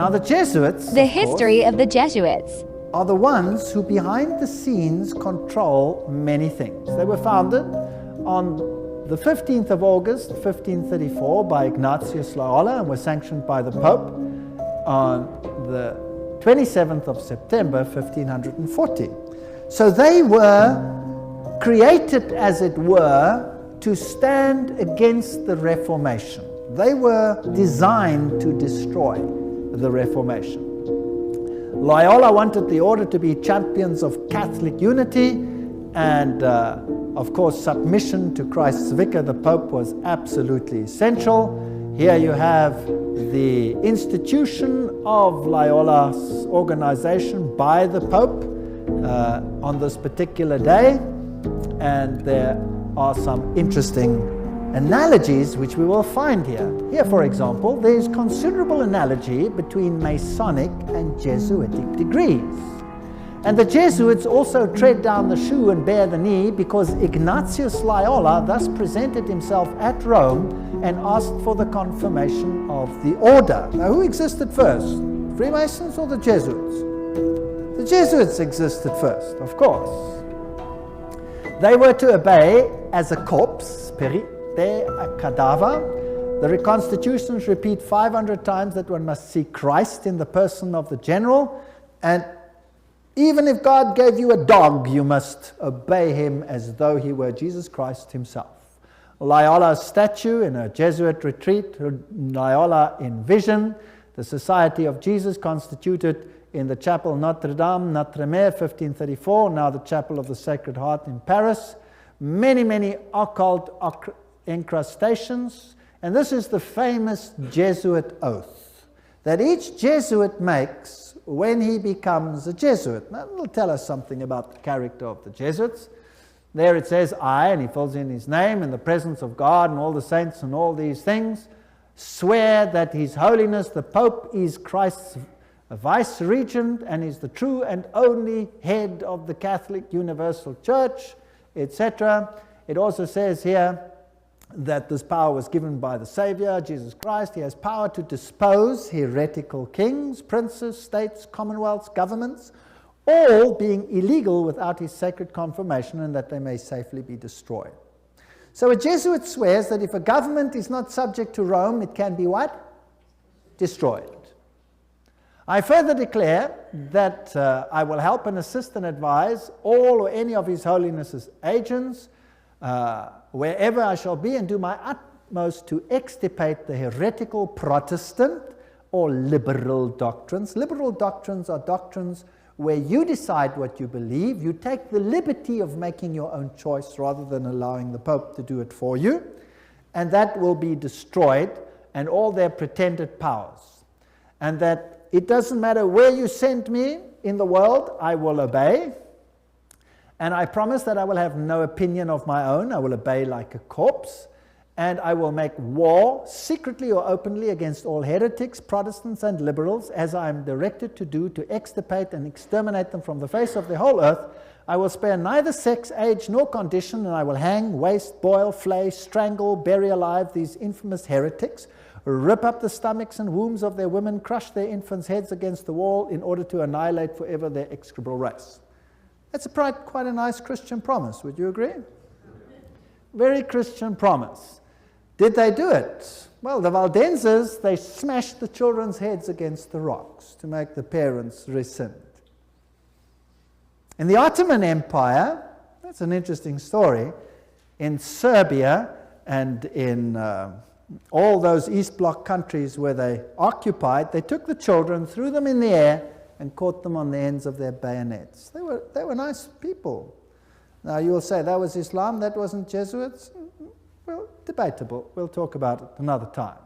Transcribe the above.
Now the Jesuits, The history of the Jesuits. are the ones who behind the scenes control many things. They were founded on the 15th of August 1534 by Ignatius Loyola and were sanctioned by the Pope on the 27th of September 1540. So they were created, as it were, to stand against the Reformation. They were designed to destroy the Reformation. Loyola wanted the order to be champions of Catholic unity, and of course submission to Christ's vicar, the Pope, was absolutely essential. Here you have the institution of Loyola's organization by the Pope on this particular day, and there are some interesting analogies which we will find here. Here, for example, there is considerable analogy between Masonic and Jesuitic degrees. And the Jesuits also tread down the shoe and bear the knee because Ignatius Loyola thus presented himself at Rome and asked for the confirmation of the order. Now, who existed first? Freemasons or the Jesuits? The Jesuits existed first, of course. They were to obey as a corpse, peri, a cadaver. The reconstitutions repeat 500 times that one must see Christ in the person of the general, and even if God gave you a dog, you must obey him as though he were Jesus Christ himself. Loyola's statue in a Jesuit retreat, Loyola in Vision, the Society of Jesus constituted in the Chapel Notre Dame, Notre-Dame, 1534, now the Chapel of the Sacred Heart in Paris. Many occult incrustations, and this is the famous Jesuit oath that each Jesuit makes when he becomes a Jesuit. Now, it'll tell us something about the character of the Jesuits. There it says, I, and he fills in his name, in the presence of God and all the saints and all these things, swear that His Holiness the Pope is Christ's vice-regent and is the true and only head of the Catholic Universal Church, etc. It also says here that this power was given by the Savior, Jesus Christ. He has power to dispose heretical kings, princes, states, commonwealths, governments, all being illegal without his sacred confirmation, and that they may safely be destroyed. So a Jesuit swears that if a government is not subject to Rome, it can be what? Destroyed. I further declare that I will help and assist and advise all or any of His Holiness's agents wherever I shall be, and do my utmost to extirpate the heretical Protestant or liberal doctrines. Liberal doctrines are doctrines where you decide what you believe. You take the liberty of making your own choice rather than allowing the Pope to do it for you, and that will be destroyed, and all their pretended powers. And that it doesn't matter where you send me in the world, I will obey. And I promise that I will have no opinion of my own. I will obey like a corpse. And I will make war, secretly or openly, against all heretics, Protestants, and liberals, as I am directed to do, to extirpate and exterminate them from the face of the whole earth. I will spare neither sex, age, nor condition, and I will hang, waste, boil, flay, strangle, bury alive these infamous heretics, rip up the stomachs and wombs of their women, crush their infants' heads against the wall in order to annihilate forever their execrable race. That's quite a nice Christian promise, would you agree? Very Christian promise. Did they do it? Well, the Valdenses, they smashed the children's heads against the rocks to make the parents rescind. In the Ottoman Empire, that's an interesting story, in Serbia and in all those East Bloc countries where they occupied, they took the children, threw them in the air, and caught them on the ends of their bayonets. They were nice people. Now you will say that was Islam, that wasn't Jesuits. Well, debatable. We'll talk about it another time.